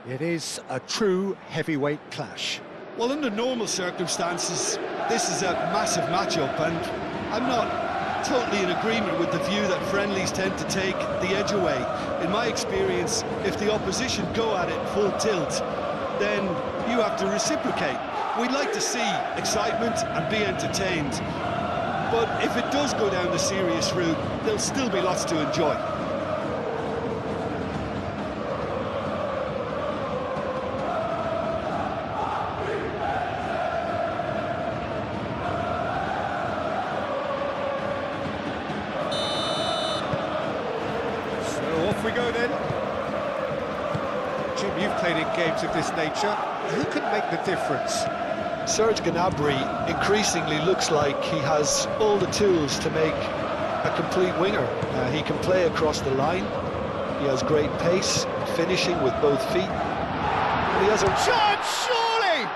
It is a true heavyweight clash. Well, under normal circumstances, this is a massive matchup, and I'm not totally in agreement with the view that friendlies tend to take the edge away. In my experience, if the opposition go at it full tilt, then you have to reciprocate. We'd like to see excitement and be entertained, but if it does go down the serious route, there'll still be lots to enjoy. Off we go then. Jim, you've played in games of this nature. Who can make the difference? Serge Gnabry increasingly looks like he has all the tools to make a complete winger. He can play across the line. He has great pace, finishing with both feet. And he has a Shot, surely!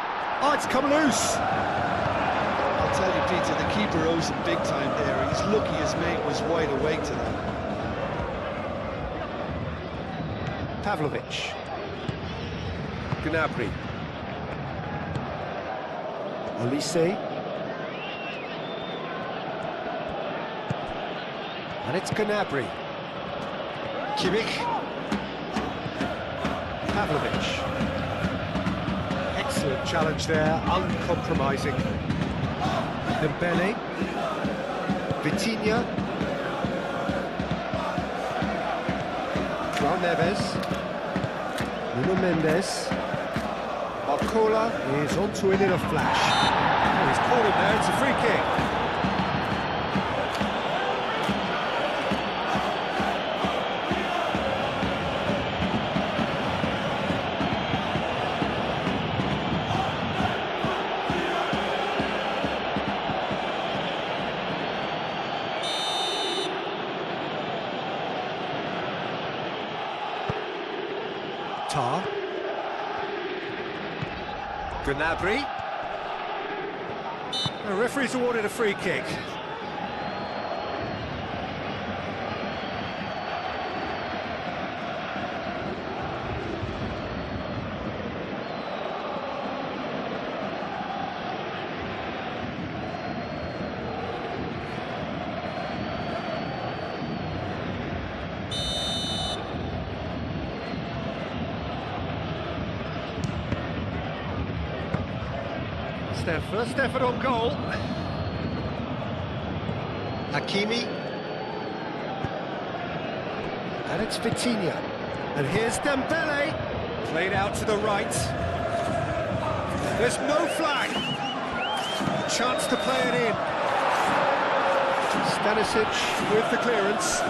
Oh, it's come loose. I'll tell you, Peter, the keeper owes him big time there. He's lucky his mate was wide awake to that. Pavlovic. Gnabry. Olise. And it's Gnabry. Kimmich. Pavlovic. Excellent challenge there, uncompromising. Dembele. Vitinha. João Neves. Nuno Mendes. Barcola is onto it in a flash. Oh, he's caught him there, it's a free kick. Tar. Gnabry. The referee's awarded a free kick. Their first effort on goal. Hakimi. And it's Vitinha. And here's Dembele. Played out to the right. There's no flag. Chance to play it in. Stanisic with the clearance.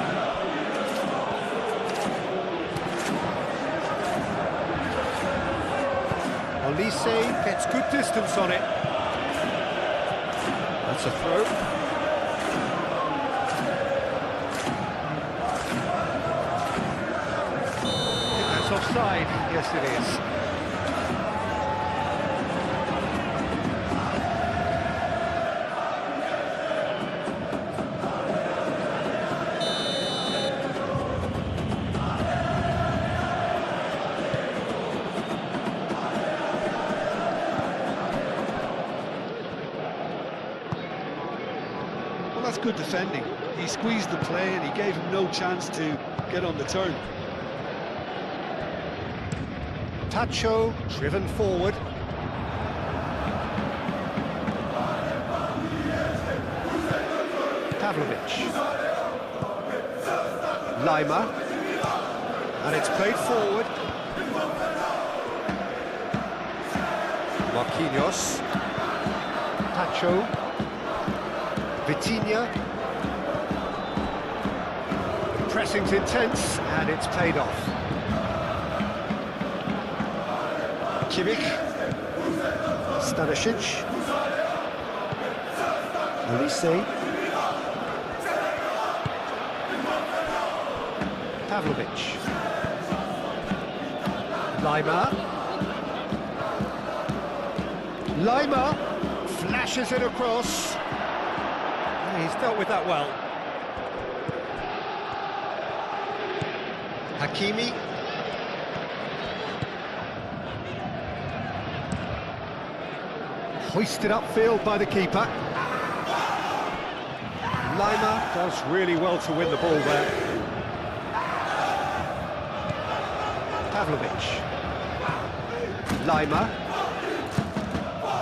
Olise gets good distance on it. That's a throw. I think that's offside. Yes, it is. That's good defending. He squeezed the play and he gave him no chance to get on the turn. Tacho driven forward. Pavlovic. Lima. And it's played forward. Marquinhos. Tacho. Vitinha. The pressing's intense and it's paid off. Kimmich. Stanisic. Olise. Pavlovic. Lima. Lima flashes it across. He's dealt with that well. Hakimi. Hoisted upfield by the keeper. Lima does really well to win the ball there. Pavlovic. Lima.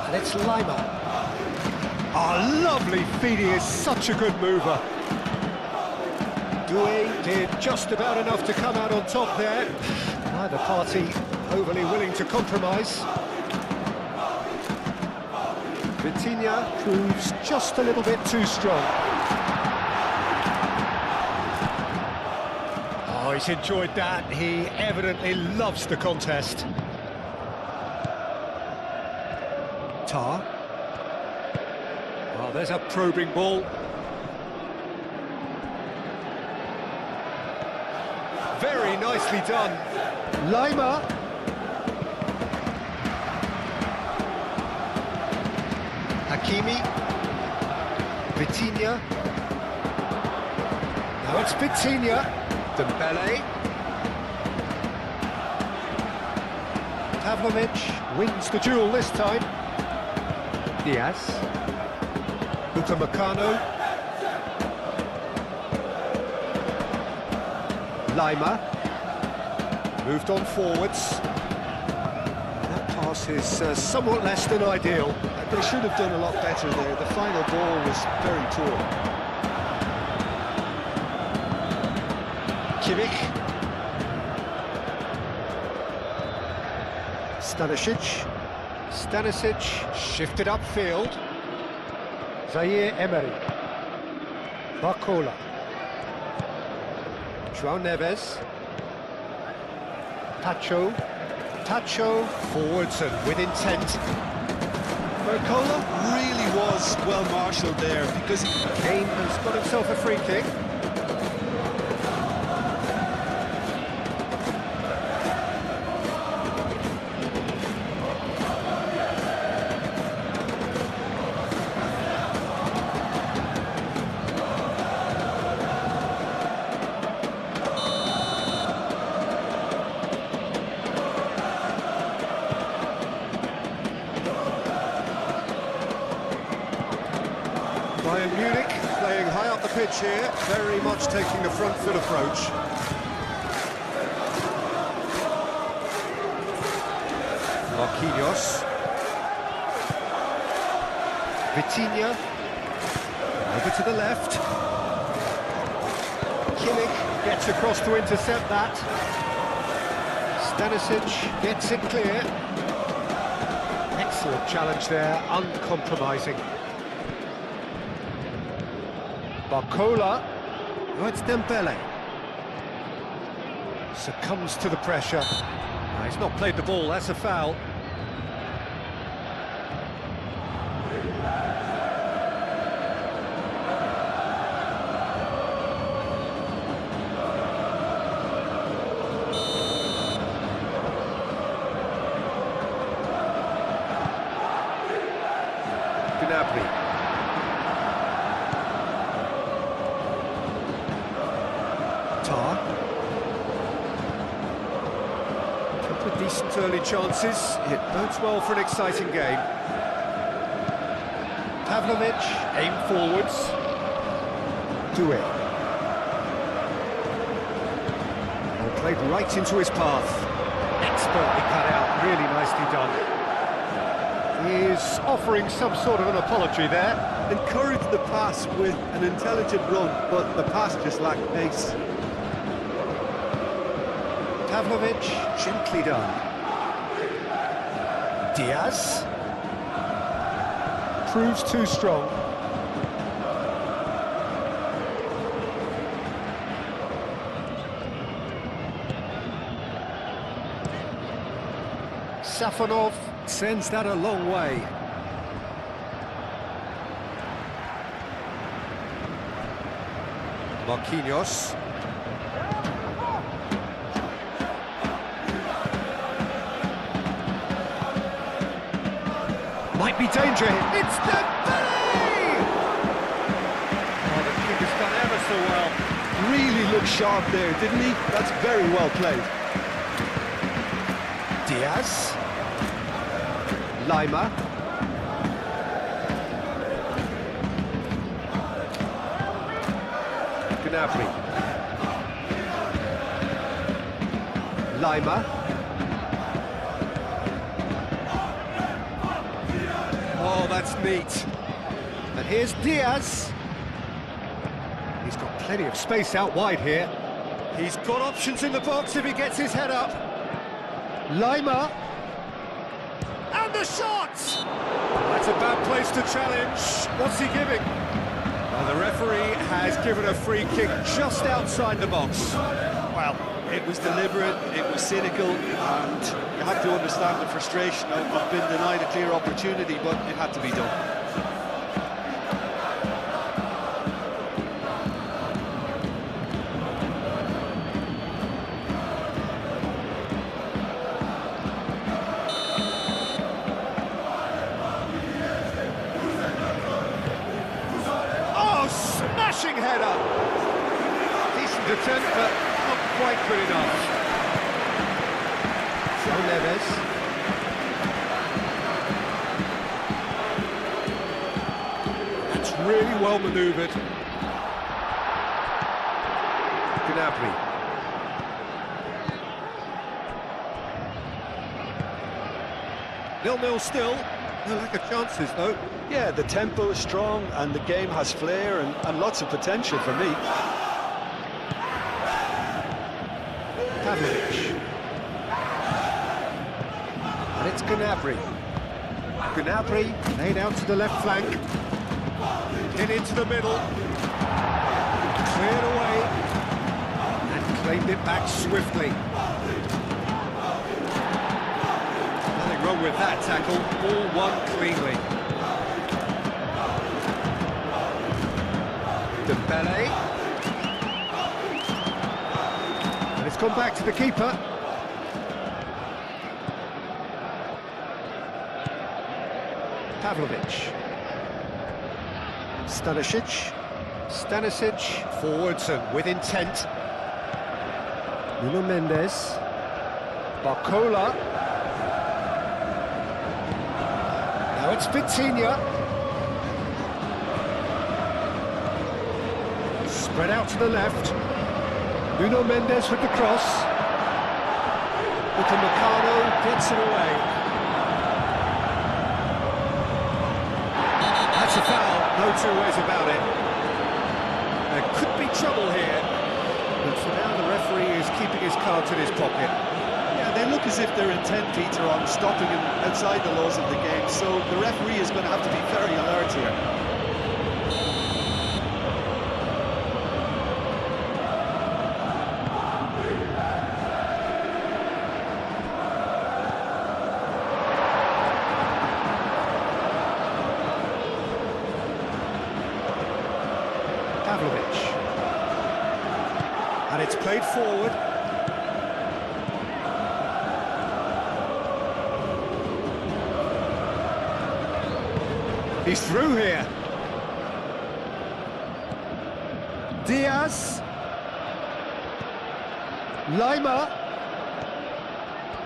And it's Lima. Oh, lovely feed, he is such a good mover. Doué did just about enough to come out on top there. Neither party overly willing to compromise. Vitinha proves just a little bit too strong. Oh, he's enjoyed that. He evidently loves the contest. Tar. Oh, there's a probing ball. Very nicely done. Lima. Hakimi. Vitinha. Now it's Vitinha. Dembele. Pavlovic wins the duel this time. Diaz. Upamecano. Lima. Moved on forwards. That pass is somewhat less than ideal. They should have done a lot better there. The final ball was very poor. Kimmich. Stanisic shifted upfield. Zaire Emery. Barcola. João Neves. Tacho forwards and with intent. Barcola really was well marshalled there because Kane has got himself a free kick. Bayern Munich playing high up the pitch here, very much taking the front foot approach. Marquinhos. Vitinha. Over to the left. Kimmich gets across to intercept that. Stanisic gets it clear. Excellent challenge there, uncompromising. Barcola. Oh, it's Dembele. Succumbs to the pressure. Oh, he's not played the ball, that's a foul. Gnabry. With decent early chances, it bodes well for an exciting game. Pavlovic, aim forwards. Doué. Well, played right into his path. Expertly cut out, really nicely done. He is offering some sort of an apology there. encouraged the pass with an intelligent run, but the pass just lacked pace. Pavlovic, gently done. Diaz. Proves too strong. Safonov sends that a long way. Marquinhos. Might be danger. It's Dembele! Oh, the keeper's done ever so well. Really looked sharp there, didn't he? That's very well played. Diaz. Lima. Gnabry. Lima. Oh, that's neat. And here's Diaz. He's got plenty of space out wide here. He's got options in the box if he gets his head up. Lima. And the shot! That's a bad place to challenge. What's he giving? Well, the referee has given a free kick just outside the box. Well, it was deliberate, it was cynical, and you have to understand the frustration of being denied a clear opportunity, but it had to be done. Smashing header! Decent attempt, but not quite good enough. So Neves. That's really well manoeuvred. Gnabry. Nil-nil still. No lack of chances, though. Yeah, the tempo is strong and the game has flair and lots of potential for me. Pavlovic. And it's Gnabry. Gnabry laid out to the left flank. Hit into the middle. Cleared away. And claimed it back swiftly. Nothing wrong with that tackle. All won cleanly. Dembele. And it's gone back to the keeper. Pavlovic. Stanisic forwards and with intent. Nuno Mendes. Barcola. Now it's Vitinha. Spread out to the left. Nuno Mendes with the cross. Upamecano gets it away. That's a foul, no two ways about it. There could be trouble here. But for now the referee is keeping his cards in his pocket. Yeah, they look as if they're intent, Peter, on stopping him outside the laws of the game, so the referee is going to have to be very alert here. Pavlovic. And it's played forward. He's through here. Diaz. Lima.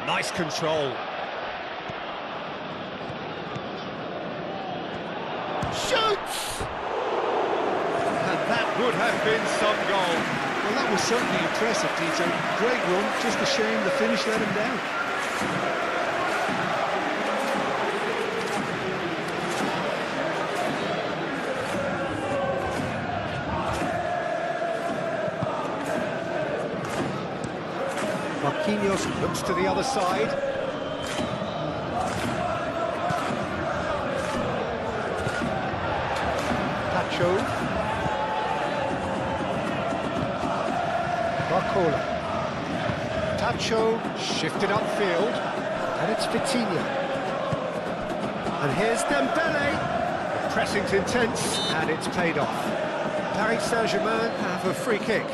Nice control. Shoots! And that would have been some goal. Well, that was certainly impressive, Peter. Great run, just a shame the finish let him down. Marquinhos looks to the other side. Pacho. Barcola. Pacho shifted upfield. And it's Vitinha. And here's Dembele. The pressing's intense and it's paid off. Paris Saint Germain have a free kick.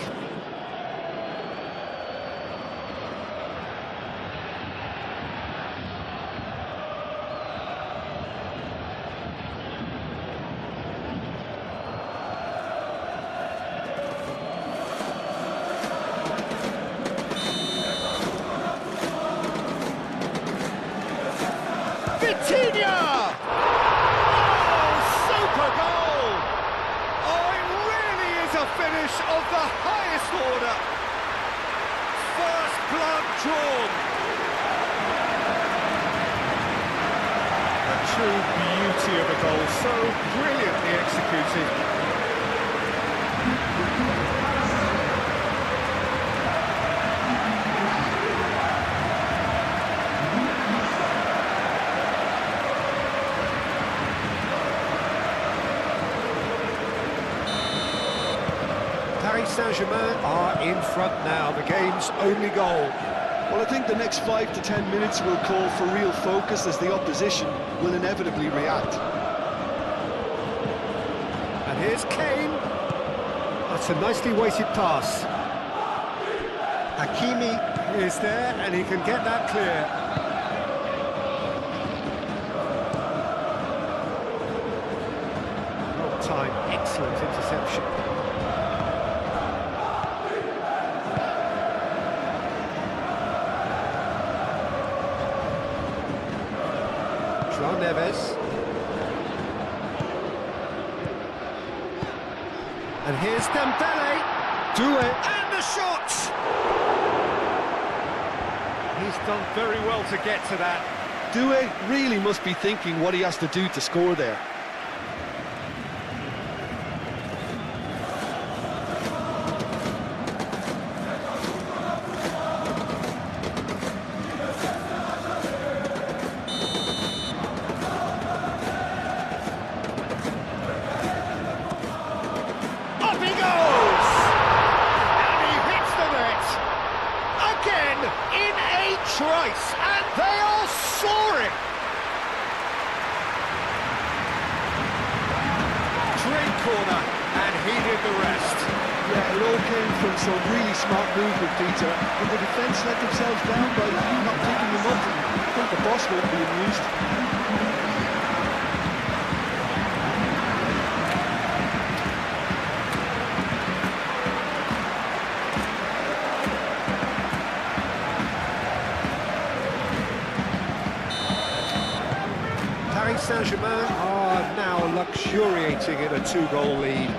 Vitinha! Oh, super goal! Oh, it really is a finish of the highest order. First blood drawn. A true beauty of a goal, so brilliantly executed. Paris Saint Germain are in front now, the game's only goal. Well, I think the next 5 to 10 minutes will call for real focus as the opposition will inevitably react. And here's Kane. That's a nicely weighted pass. Hakimi is there and he can get that clear. Well timed, excellent interception. Neves. And here's Dembele. Do it. And the shot! He's done very well to get to that. Doué really must be thinking what he has to do to score there. Trice, and they are soaring! Great corner, and he did the rest. Yeah, it all came from some really smart movement, Peter. And the defence let themselves down by not picking them up. I think the boss won't be amused. Paris Saint Germain are now luxuriating in a 2-goal lead.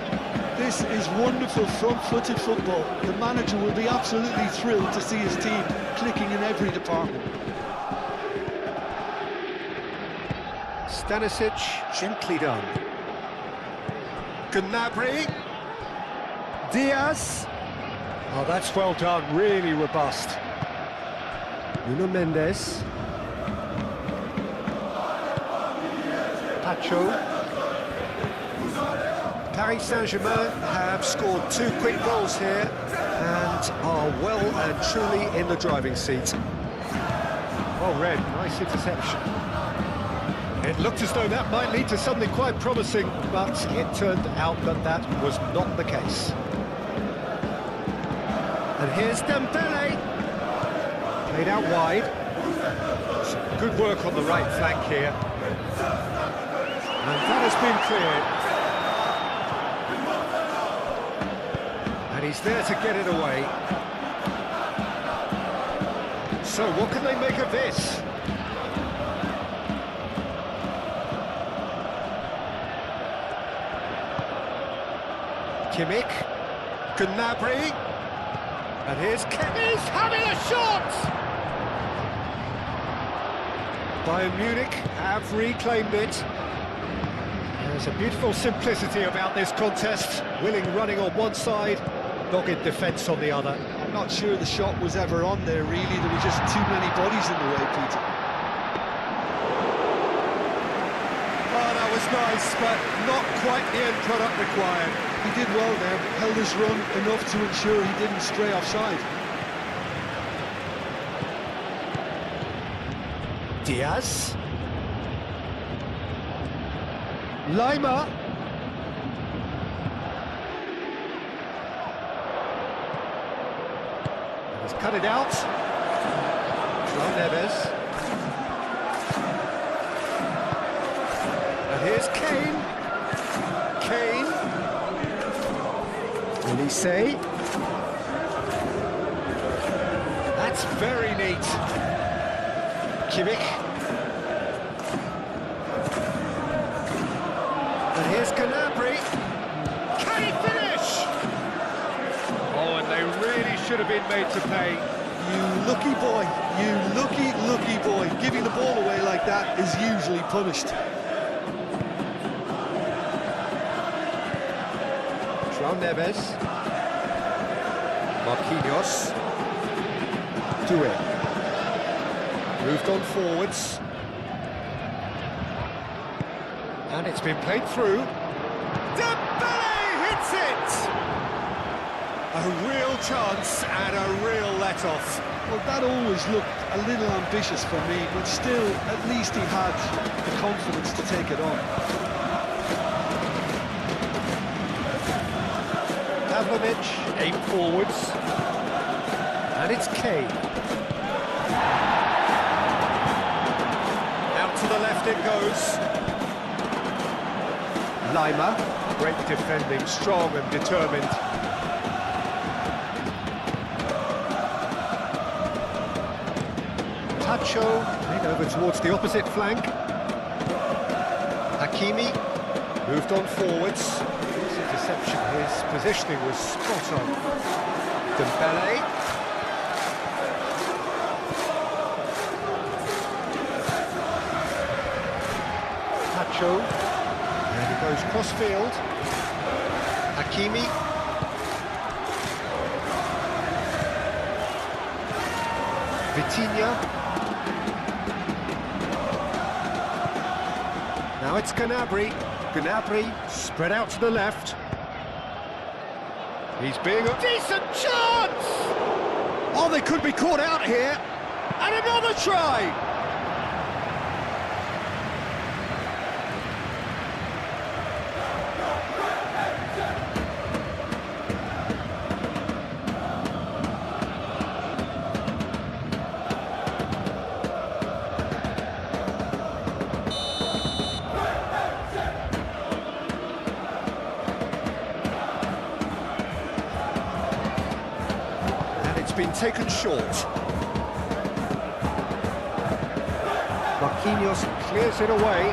This is wonderful front-footed football. The manager will be absolutely thrilled to see his team clicking in every department. Stanisic, gently done. Gnabry. Diaz. Oh, that's well done, really robust. Nuno Mendes. Pacho. Paris Saint Germain have scored 2 quick goals here and are well and truly in the driving seat. Well read, nice interception. It looked as though that might lead to something quite promising, but it turned out that that was not the case. And here's Dembele. Played out wide. Some good work on the right flank here. And that has been cleared. And he's there to get it away. So what can they make of this? Kimmich, Gnabry, and here's He's having a shot! Bayern Munich have reclaimed it. There's a beautiful simplicity about this contest. Willing running on one side, dogged defence on the other. I'm not sure the shot was ever on there, really. There were just too many bodies in the way, Peter. Oh, that was nice, but not quite the end product required. He did well there, held his run enough to ensure he didn't stray offside. Diaz. Lima. He's cut it out. Neves. And here's Kane. Kane. Elise. That's very neat. Kimmich. And here's Gnabry. Can he finish? should have been made to pay. You lucky boy, you lucky boy. Giving the ball away like that is usually punished. João Neves. Marquinhos. Doué. Moved on forwards. And it's been played through. Dembele hits it! A real chance and a real let-off. Well, that always looked a little ambitious for me, but still, at least he had the confidence to take it on. Pavlovic, aim forwards. And it's Kane. Out to the left it goes. Lima, great defending, strong and determined. Tacho, made over towards the opposite flank. Hakimi, moved on forwards. His interception, his positioning was spot on. Dembele. Tacho. And he goes cross-field. Hakimi. Vitinha. Now it's Gnabry. Gnabry spread out to the left. He's being a decent chance! Oh, they could be caught out here. And another try! Been taken short. Marquinhos clears it away.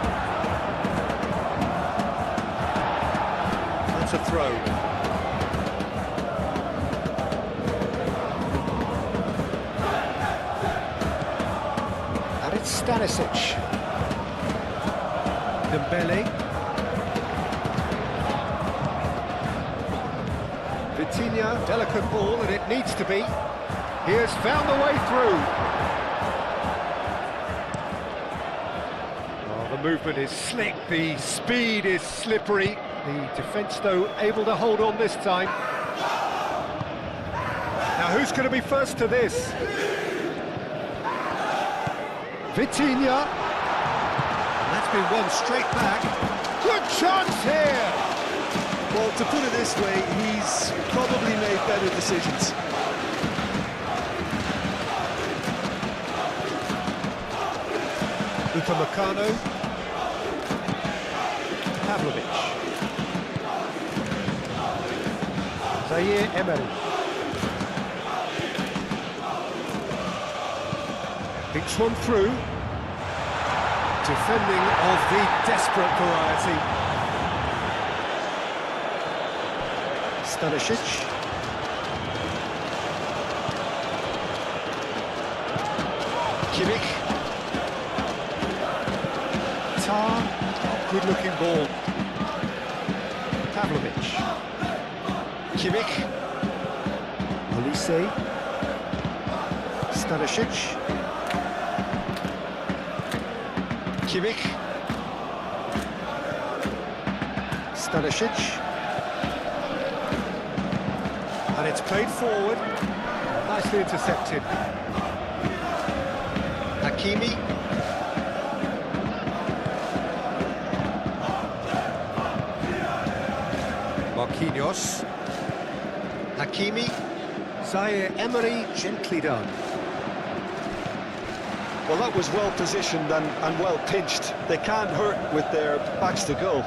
That's a throw. And it's Stanisic. Dembele. Vitinha, delicate ball, and it needs to be. He has found the way through. Oh, the movement is slick, the speed is slippery. The defence, though, able to hold on this time. Now, who's going to be first to this? Vitinha. And that's been won straight back. Good chance here! Well, to put it this way, he's probably made better decisions. Upamecano. Pavlovic. Zaire Emery. Thinks one through. Defending of the desperate variety. Stanisic. Kimmich. Good looking ball. Pavlovic. Kimmich. Olise. Stanisic. Kimmich. Stanisic. And it's played forward. Nicely intercepted. Hakimi. Marquinhos. Hakimi. Zaire Emery, gently done. Well, that was well positioned and well pinched. They can't hurt with their backs to goal.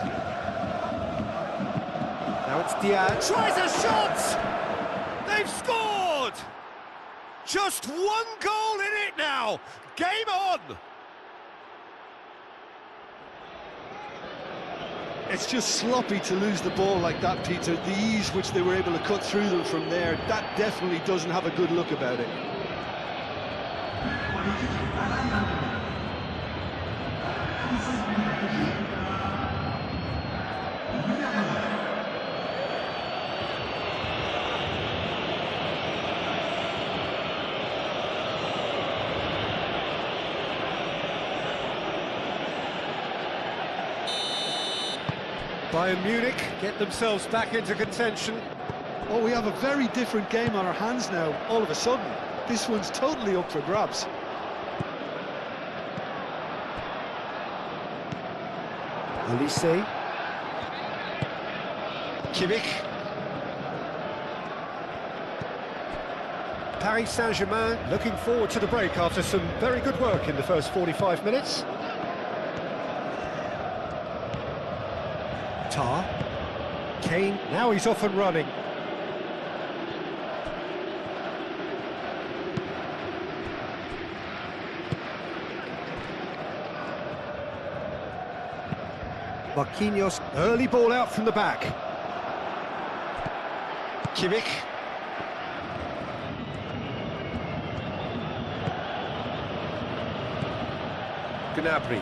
Now it's Diaz. Tries a shot! They've scored! Just one goal in it now. Game on! It's just sloppy to lose the ball like that, Peter. The ease which they were able to cut through them from there, that definitely doesn't have a good look about it. Bayern Munich get themselves back into contention. Oh, we have a very different game on our hands now, all of a sudden. This one's totally up for grabs. Olise. Kimmich. Paris Saint Germain looking forward to the break after some very good work in the first 45 minutes. Tar. Kane, now he's off and running. Marquinhos, early ball out from the back. Kimmich. Gnabry.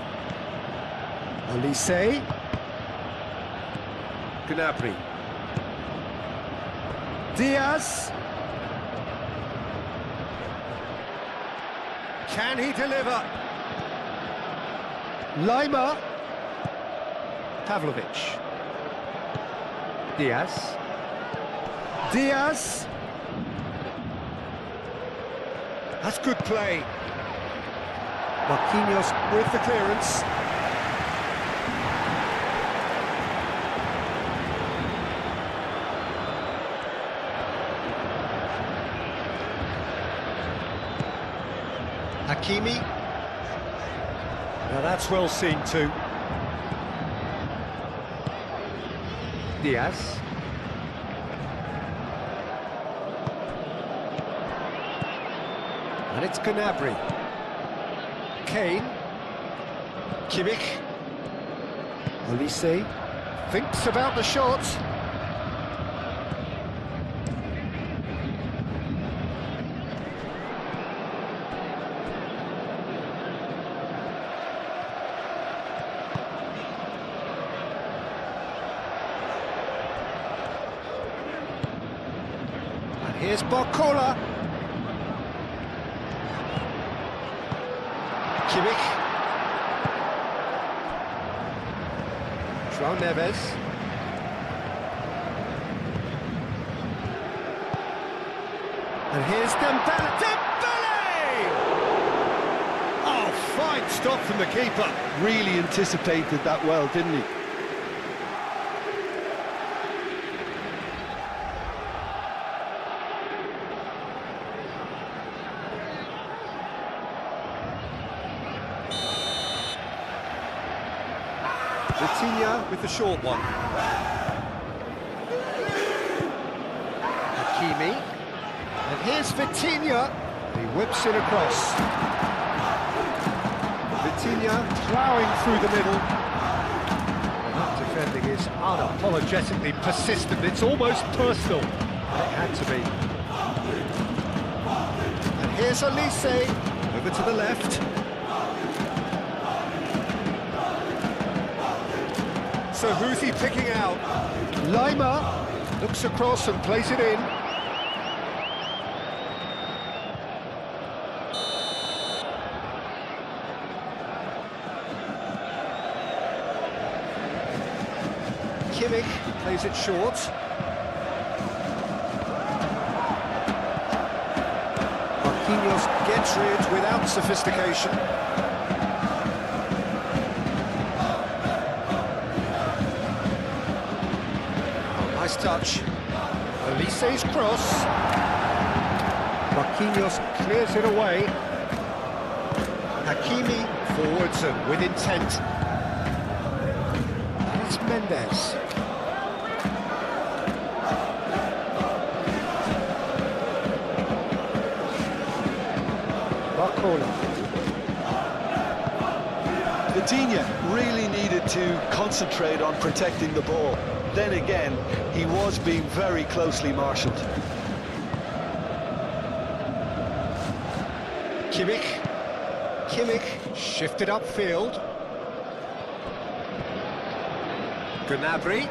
Olise. Gnabry. Diaz. Can he deliver? Lima. Pavlovic. Diaz. Diaz. That's good play. Marquinhos with the clearance. Hakimi. Now that's well seen too. Diaz. And it's Gnabry. Kane. Kimmich. Olise thinks about the shot. And here's Barcola. Kimmich. João Neves. And here's Dembele. Dembele! Oh, fine stop from the keeper. Really anticipated that well, didn't he? With the short one. Hakimi. And here's Vitinha. He whips it across. Vitinha ploughing through the middle. And that defending is unapologetically persistent. It's almost personal. It had to be. And here's Olise. Over to the left. So who's he picking out? Lima looks across and plays it in. Kimmich plays it short. Marquinhos gets rid without sophistication. Nice touch. Olise's cross. Marquinhos clears it away. Hakimi forwards and with intent. And it's Mendes. Barcola. Vitinha really needed to concentrate on protecting the ball. Then again, he was being very closely marshalled. Kimmich shifted upfield. Gnabry.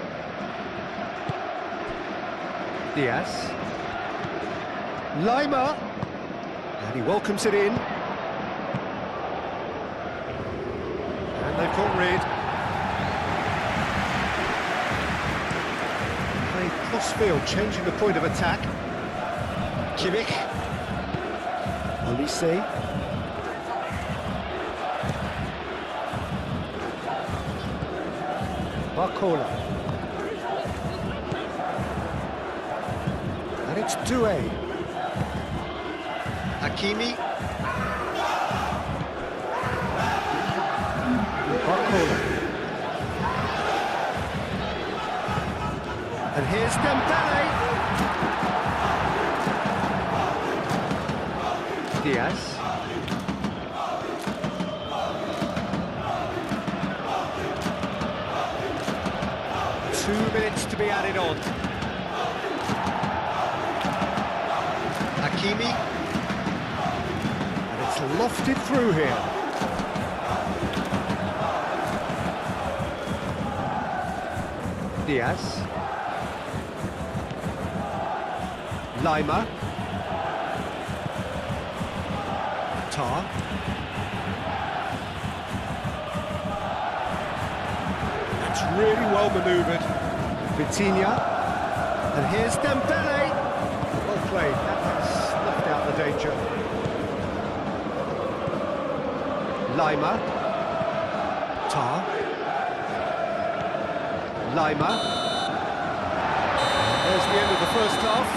Diaz. Lima. And he welcomes it in. And they've got rid. Played cross-field, changing the point of attack. Kimmich. Olise. Barcola. And it's Doué. Hakimi. Barcola. And here's Dembele. Diaz. 2 minutes to be added on. Hakimi. And it's lofted through here. Diaz. Lima. Tar. That's really well manoeuvred. Vitinha. And here's Dembele. Well played. That has snuffed out the danger. Lima. Tar. Lima. There's the end of the first half.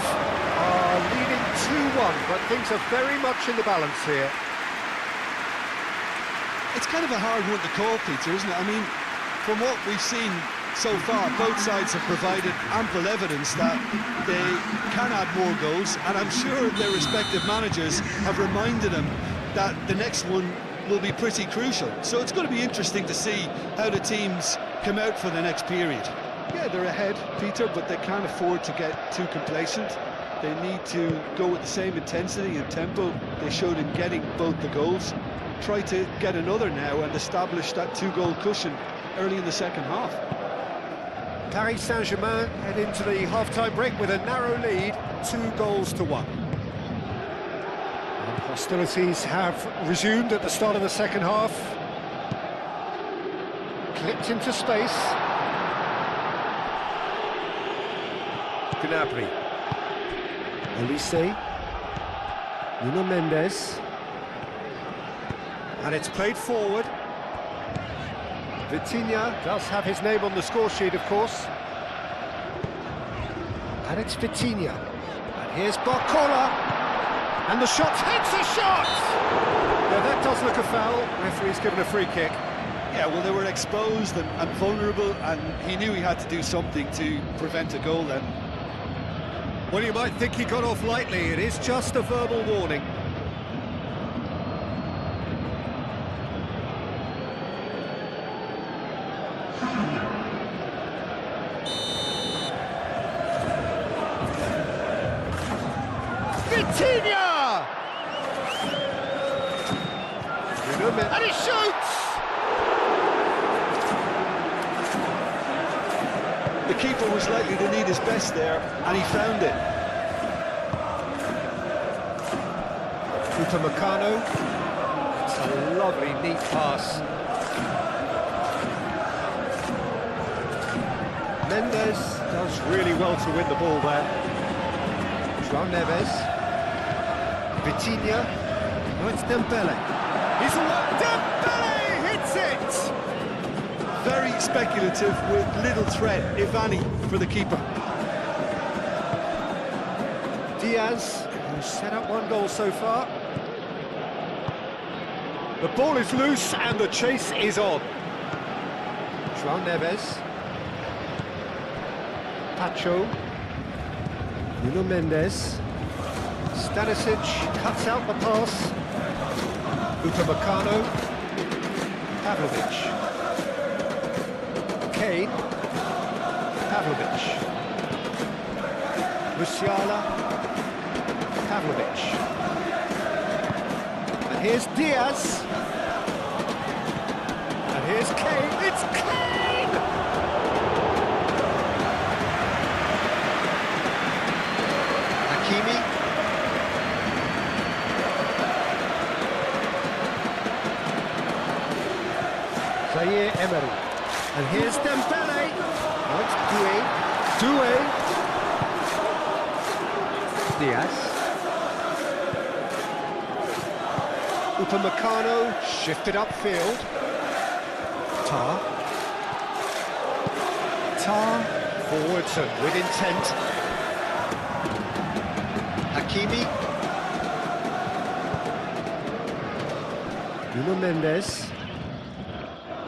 Leading 2-1, but things are very much in the balance here. It's kind of a hard one to call, Peter, isn't it? I mean, from what we've seen so far, both sides have provided ample evidence that they can add more goals, and I'm sure their respective managers have reminded them that the next one will be pretty crucial. So it's going to be interesting to see how the teams come out for the next period. Yeah, they're ahead, Peter, but they can't afford to get too complacent. They need to go with the same intensity and tempo they showed in getting both the goals. Try to get another now and establish that 2-goal cushion early in the second half. Paris Saint Germain head into the half-time break with a narrow lead, 2-1. And hostilities have resumed at the start of the second half. Clipped into space. Gnabry. Olise. Nuno Mendes. And it's played forward. Vitinha does have his name on the score sheet, of course. And it's Vitinha. And here's Barcola. And the shot hits a shot! Yeah, that does look a foul. Referee's given a free kick. Yeah, well, they were exposed and vulnerable, and he knew he had to do something to prevent a goal then. Well, you might think he got off lightly. It is just a verbal warning. Vitinha! And he shoots! The keeper was likely to need his best there, and he found it. Upamecano. It's a lovely, neat pass. Mendes does really well to win the ball there. João Neves. Vitinha. No, it's Dembele. He's away. Dembele hits it! Very speculative with little threat, if any, for the keeper. Diaz, who's set up 1 goal so far. The ball is loose and the chase is on. João Neves. Pacho. Nuno Mendes. Stanisic cuts out the pass. Upamecano. Pavlovic. Kane. Pavlovic. Musiala. Pavlovic. And here's Diaz. And here's Kane. It's Kane! Hakimi. Zaire Emery. And here's Dembele. Oh, it's Doué. Doué. Diaz. Upamecano shifted upfield. Tar. Forwards and with intent. Hakimi. Nuno Mendes.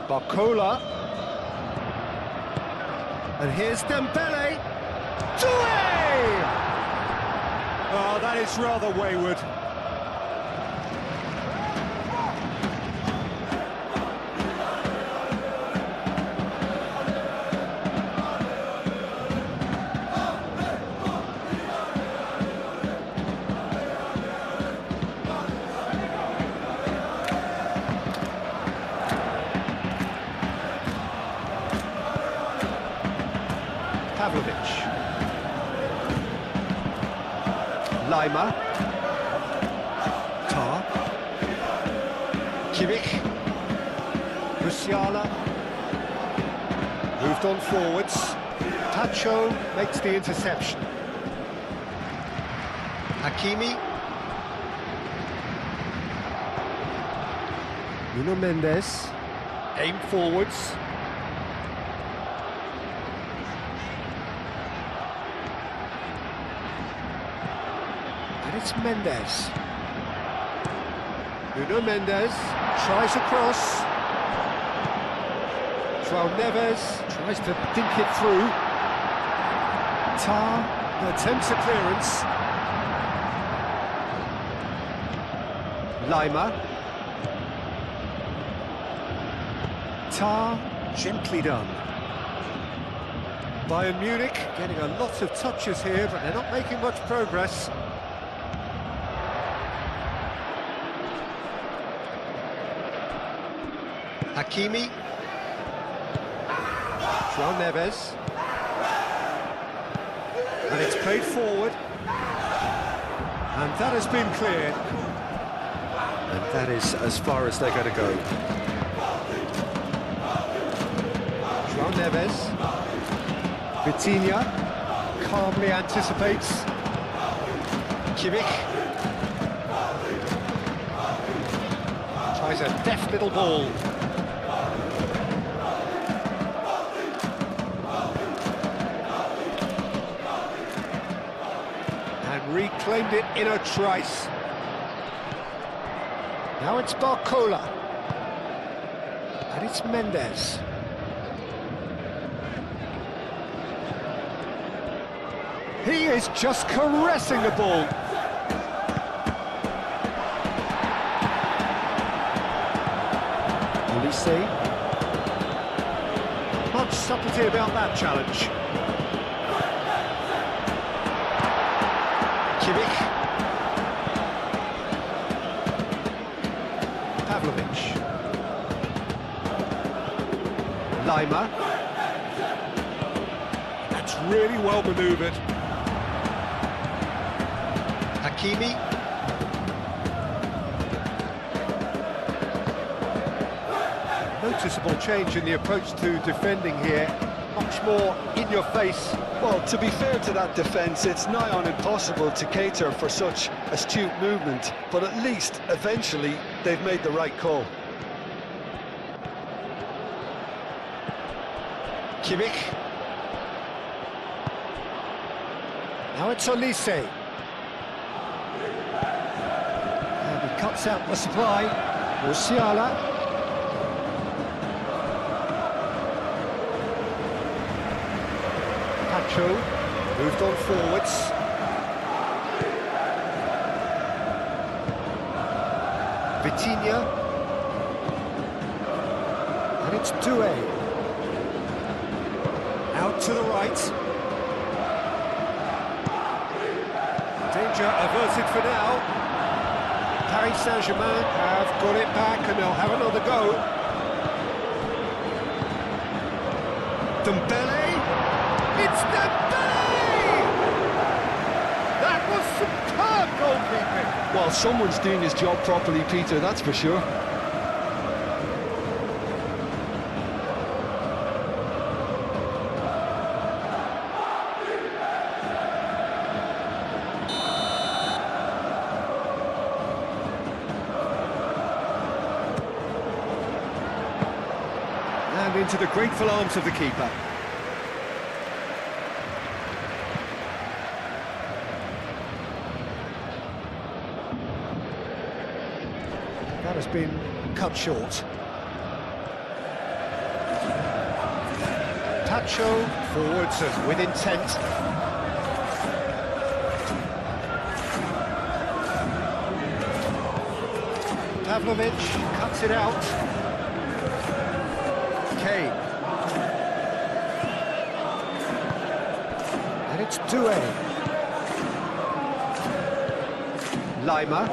Barcola. And here's Dembele. Doué! Oh, that is rather wayward. Pavlovic. Lima. Tar. Kimmich. Musiala. Moved on forwards. Tacho makes the interception. Hakimi. Nuno Mendes. Aim forwards. It's Mendes. Nuno Mendes tries across. João Neves tries to dink it through. Tar attempts a clearance. Lima. Tar gently done. Bayern Munich getting a lot of touches here, but they're not making much progress. Hakimi. João Neves. And it's played forward. And that has been cleared. And that is as far as they're going to go. João Neves. Vitinha calmly anticipates. Kimmich. Tries a deft little ball. Reclaimed it in a trice. Now it's Barcola. And it's Mendes. He is just caressing the ball. Ulisse. Much subtlety about that challenge. Kimmich. Pavlovic. Lima. That's really well manoeuvred. Hakimi. Noticeable change in the approach to defending here. Much more in your face. Well, to be fair to that defence, it's nigh on impossible to cater for such astute movement, but at least, eventually, they've made the right call. Kimmich. Now it's Ulisse. And he cuts out the supply. Musiala. Moved on forwards. Vitinha. And it's Doué. Out to the right. Danger averted for now. Paris Saint Germain have got it back and they'll have another go. Dembele. It's Dembele! That was superb goalkeeping. Well, someone's doing his job properly, Peter, that's for sure. And into the grateful arms of the keeper. That has been cut short. Tacho forwards and with intent. Pavlovic cuts it out. Kane. And it's Doué. Lima.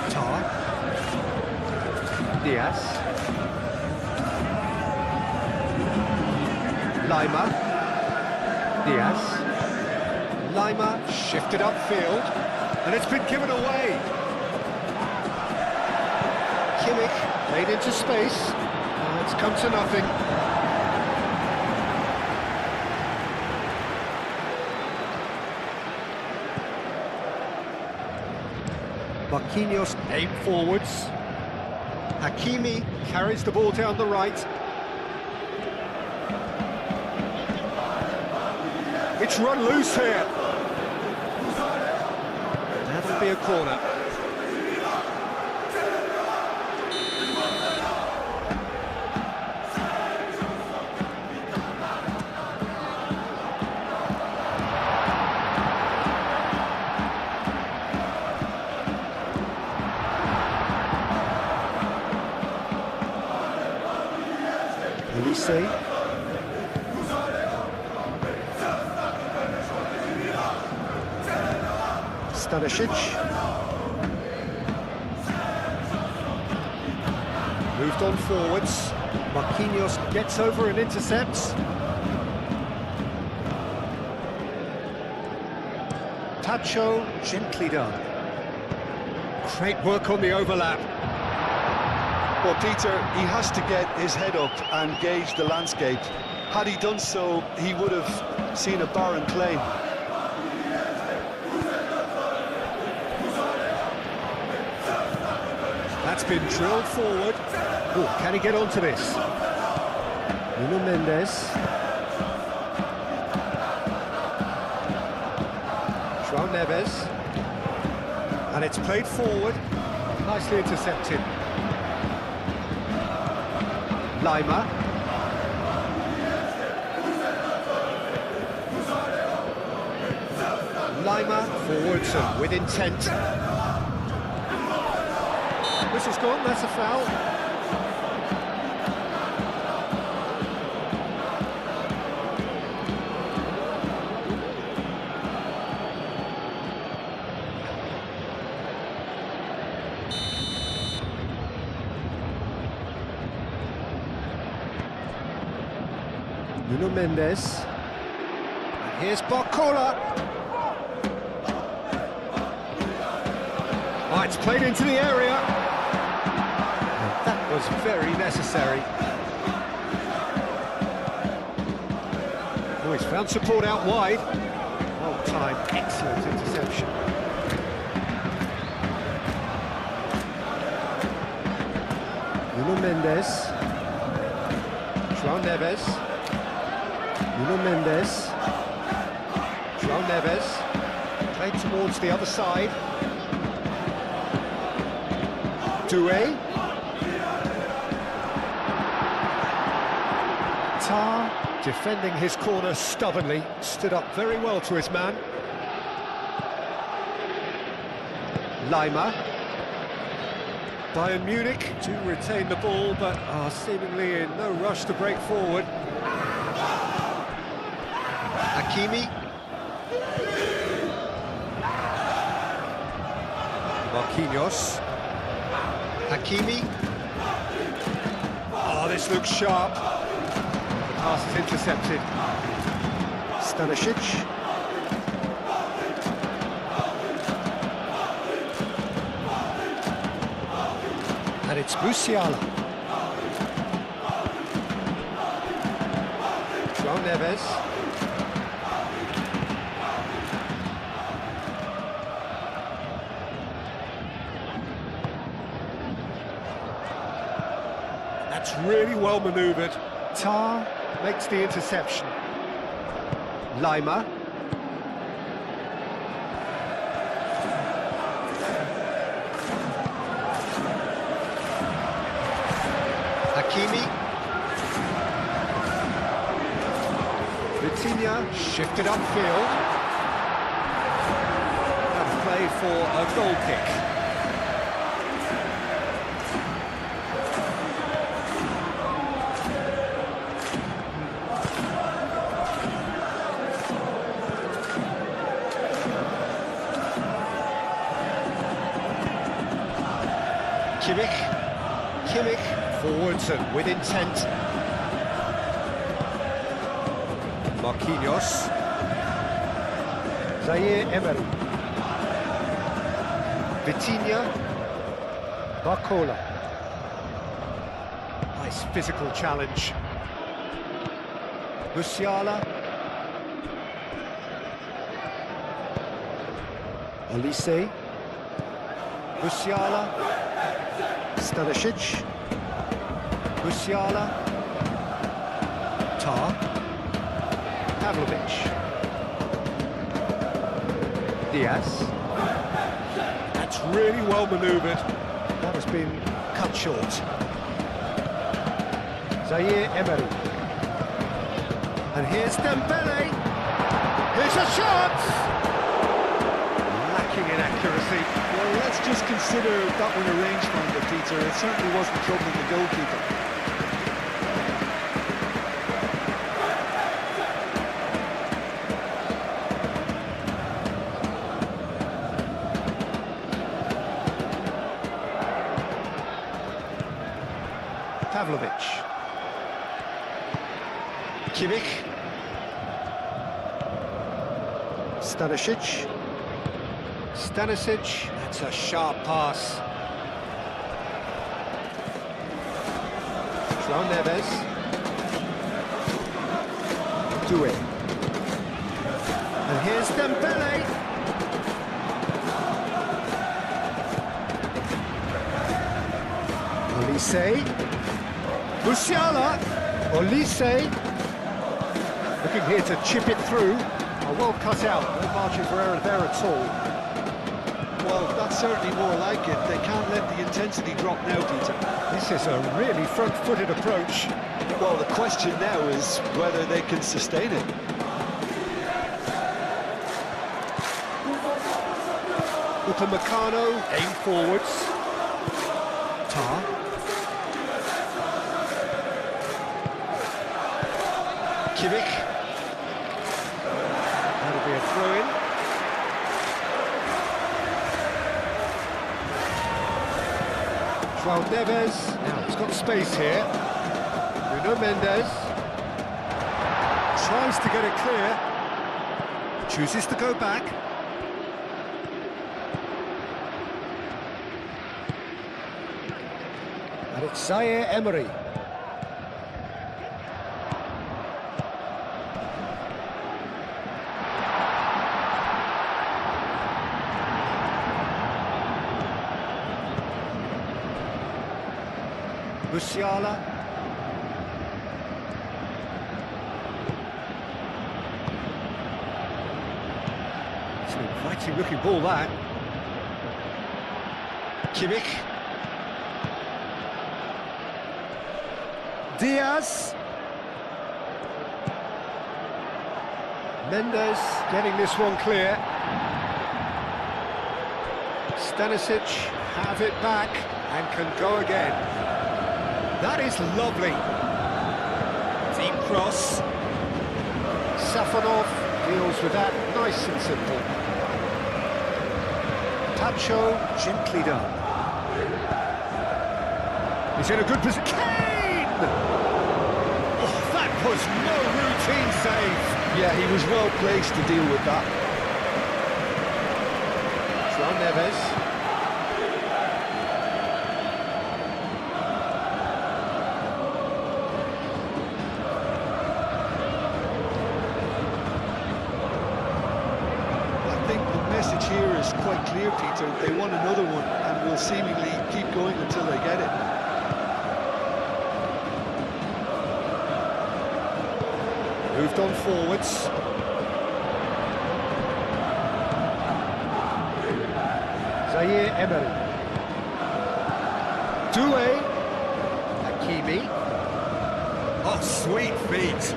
Tar. Diaz. Lima. Diaz. Lima shifted upfield. And it's been given away. Kimmich laid into space. It's come to nothing. Marquinhos aimed forwards. Hakimi carries the ball down the right. It's run loose here. That'll be a corner. Stanisic. Moved on forwards. Marquinhos gets over and intercepts. Tacho gently done. Great work on the overlap. Well, Peter, he has to get his head up and gauge the landscape. Had he done so, he would have seen a barren plain. That's been drilled forward. Oh, can he get onto this? Nuno Mendes. João Neves. And it's played forward. Nicely intercepted. Lima. Lima forwards and with intent. Whistle's gone, that's a foul. Nuno Mendes. And here's Barcola. Oh, it's played into the area. And that was very necessary. Oh, he's found support out wide. Well timed, excellent interception. Nuno Mendes. João Neves. Nuno Mendes. João Neves. Played towards the other side. Doué. Tar, defending his corner stubbornly, stood up very well to his man. Bayern Munich do retain the ball, but are seemingly in no rush to break forward. Hakimi. Marquinhos. Hakimi. Oh, this looks sharp. The pass is intercepted. Stanisic. And it's Musiala. João Neves. That's really well manoeuvred. Tar makes the interception. Lima. Hakimi. Vitinha shifted upfield. And play for a goal kick. Kimmich forwards and with intent. Marquinhos. Zaire Emery. Vitinha. Barcola. Nice physical challenge. Musiala. Olise. Musiala. Stanisic. Musiala. Tar. Pavlovic. Diaz. That's really well manoeuvred. That has been cut short. Zaire Emery. And here's Dembele. Here's a shot! Lacking in accuracy. Well, let's just consider that one a rangefinder, Peter. It certainly wasn't troubling the goalkeeper. Pavlovic. Kimmich. Stanisic. Stanisic. That's a sharp pass. João Neves. Doué. And here's Dembele. Olise. Musiala. Olise. Looking here to chip it through. Oh, well cut out. No margin for error there at all. Well, that's certainly more like it. They can't let the intensity drop now, Peter. This is a really front-footed approach. Well, the question now is whether they can sustain it. Upamecano, aim forwards. Tar. Kimmich. That'll be a throw-in. João Neves. Now he's got space here. Bruno Mendes. Tries to get it clear. Chooses to go back. And it's Zaire Emery. Musiala. It's an inviting looking ball, that. Kimmich. Diaz. Mendes getting this one clear. Stanisic have it back. And can go again. That is lovely. Deep cross. Safonov deals with that nice and simple. Tacho, gently done. He's in a good position. Kane! Oh, that was no routine save. Yeah, he was well placed to deal with that. João Neves. Here is quite clear, Peter. They want another one and will seemingly keep going until they get it. Moved on forwards. Zaire Emery. Doué. Hakimi. Oh, sweet feet.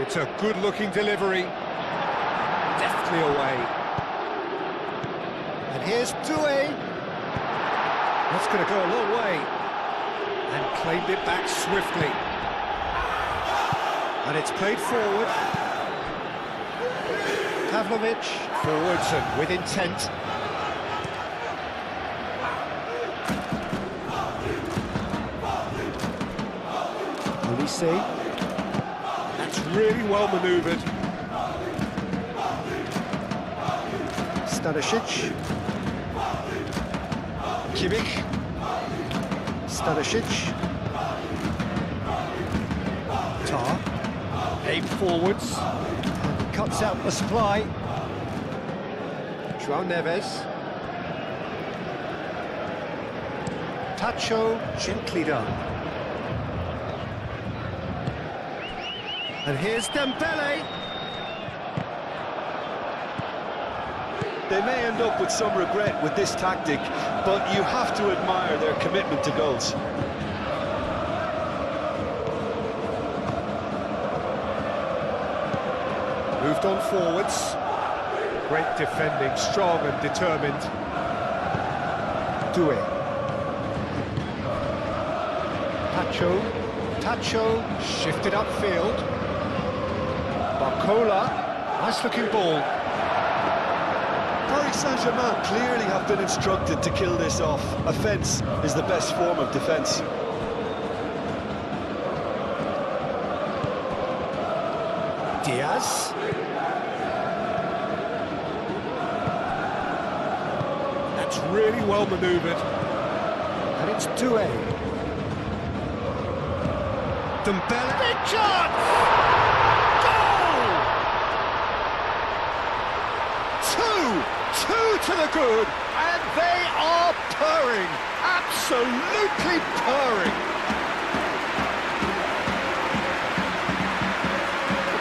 It's a good-looking delivery. Deftly away. And here's Doué. That's going to go a long way. And claimed it back swiftly. And it's played forward. Pavlovic forwards and with intent. Olise. Really well manoeuvred. Stanisic. Kimmich. Stanisic. Tar. Aim forwards. And cuts out the supply. João Neves. Tacho, gently done. And here's Dembele. They may end up with some regret with this tactic, but you have to admire their commitment to goals. Moved on forwards. Great defending, strong and determined. Doué. Tacho shifted upfield. Barcola, nice looking ball. Paris Saint Germain clearly have been instructed to kill this off. Offence is the best form of defence. Diaz. That's really well manoeuvred. And it's Doué. Dembele. Big chance! Two to the good, and they are purring, absolutely purring.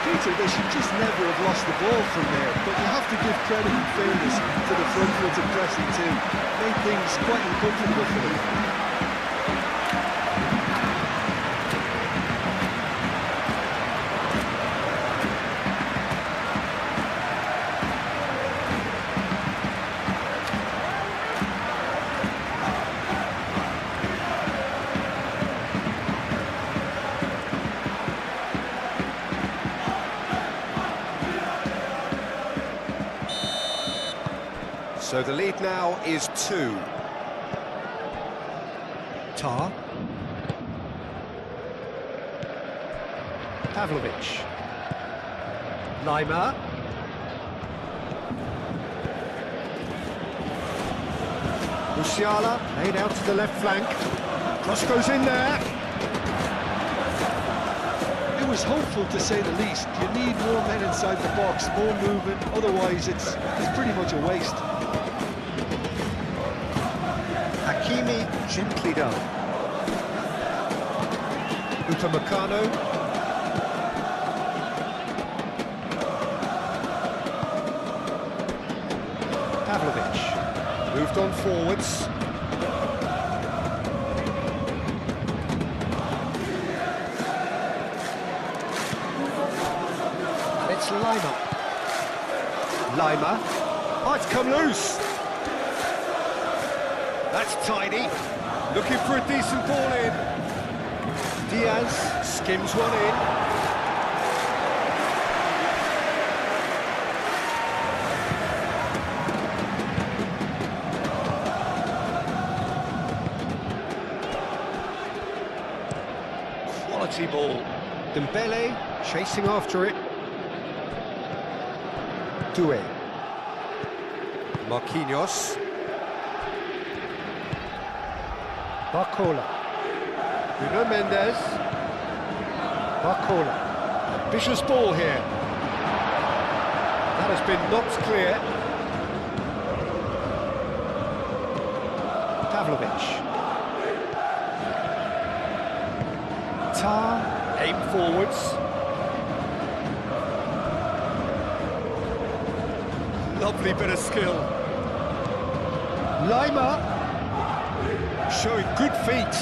Peter, they should just never have lost the ball from there, but you have to give credit and fairness to the front-footed pressing too. Made things quite uncomfortable for them. So the lead now is 2. Tar. Pavlovic. Lima. Musiala, laid out to the left flank. Cross goes in there. It was hopeful to say the least. You need more men inside the box, more movement, otherwise it's pretty much a waste. Hakimi, gently done. Upamecano. Pavlovic. Moved on forwards. And it's Lima. Oh, it's come loose. That's tidy. Looking for a decent ball in. Diaz skims one in. Quality ball. Dembele chasing after it. Doué. Marquinhos. Barcola. Bruno Mendes. Barcola. Ambitious ball here. That has been knocked clear. Pavlovic. Tar. Aim forwards. Lovely bit of skill. Lima. Showing good feet.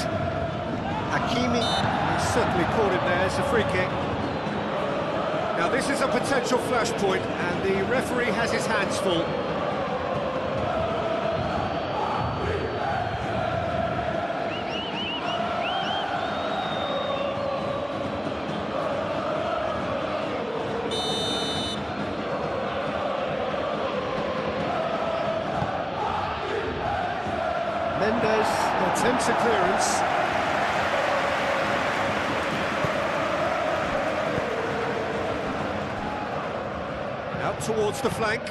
Hakimi. He's certainly caught him there. It's a free kick. Now this is a potential flashpoint, and the referee has his hands full. Mendes attempts a clearance. Out towards the flank.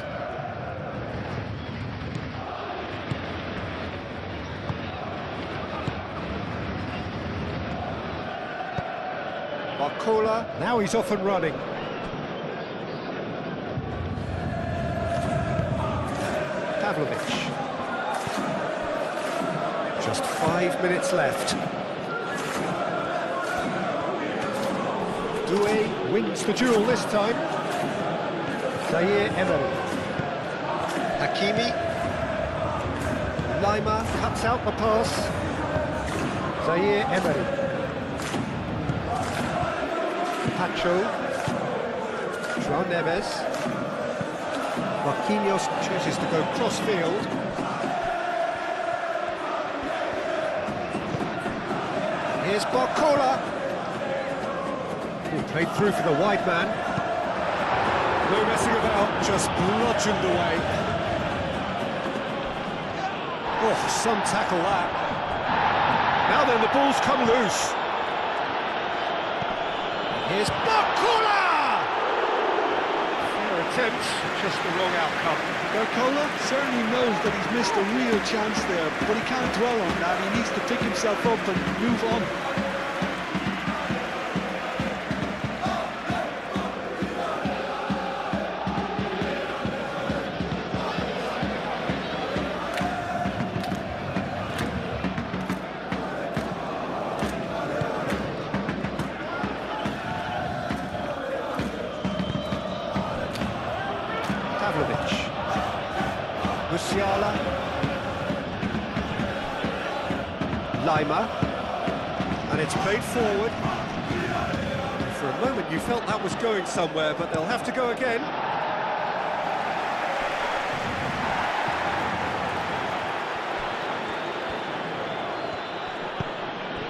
Barcola, now he's off and running. Pavlovic. Just 5 minutes left. Doué wins the duel this time. Zaire Emery. Hakimi. Lima cuts out the pass. Zaire Emery. Pacho. João Neves. Marquinhos chooses to go cross-field. Here's Barcola. Played through for the wide man. No messing about, just bludgeoned away. Oh, some tackle that. Now then, the ball's come loose. Here's Barcola! Fair attempt, just the wrong outcome. Barcola certainly knows that he's missed a real chance there, but he can't dwell on that. He needs to pick himself up and move on. Musiala. Lima. And it's played forward. For a moment you felt that was going somewhere, but they'll have to go again.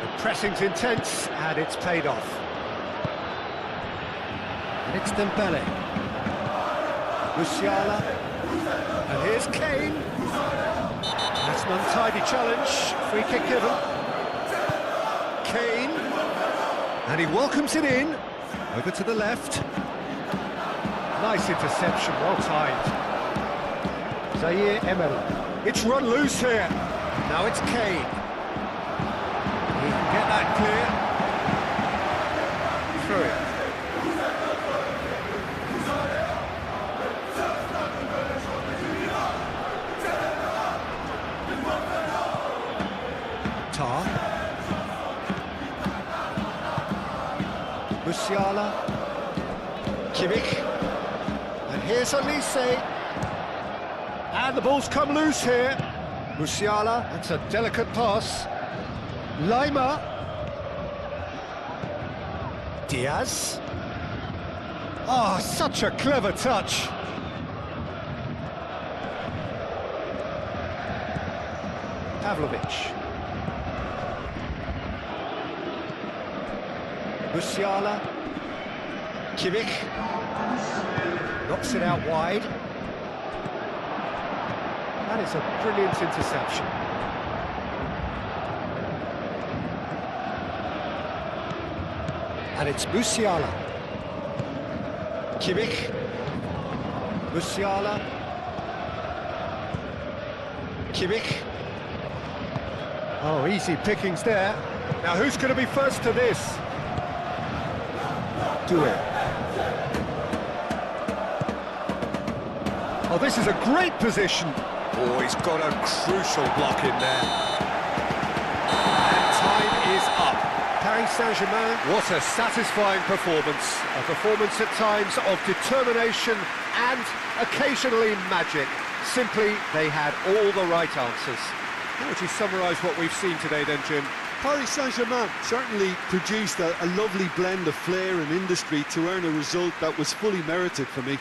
The pressing's intense, and it's paid off. And it's Dembele. Musiala. And here's Kane. That's an untidy challenge. Free kick given. Kane. And he welcomes it in. Over to the left. Nice interception, well timed. Zaire Emery. It's run loose here. Now it's Kane. He can get that clear. Through it. Musiala. Kimmich. And here's Elise. And the ball's come loose here. Musiala, that's a delicate pass. Lima. Diaz. Oh, such a clever touch. Pavlovic. Musiala. Kimmich. Knocks it out wide. That is a brilliant interception. And it's Musiala. Kimmich. Musiala. Kimmich. Oh, easy pickings there. Now who's going to be first to this? Do it. Oh, this is a great position. Oh, he's got a crucial block in there. And time is up. Paris Saint Germain. What a satisfying performance. A performance at times of determination and occasionally magic. Simply, they had all the right answers. How would you summarise what we've seen today then, Jim? Paris Saint Germain certainly produced a lovely blend of flair and industry to earn a result that was fully merited for me.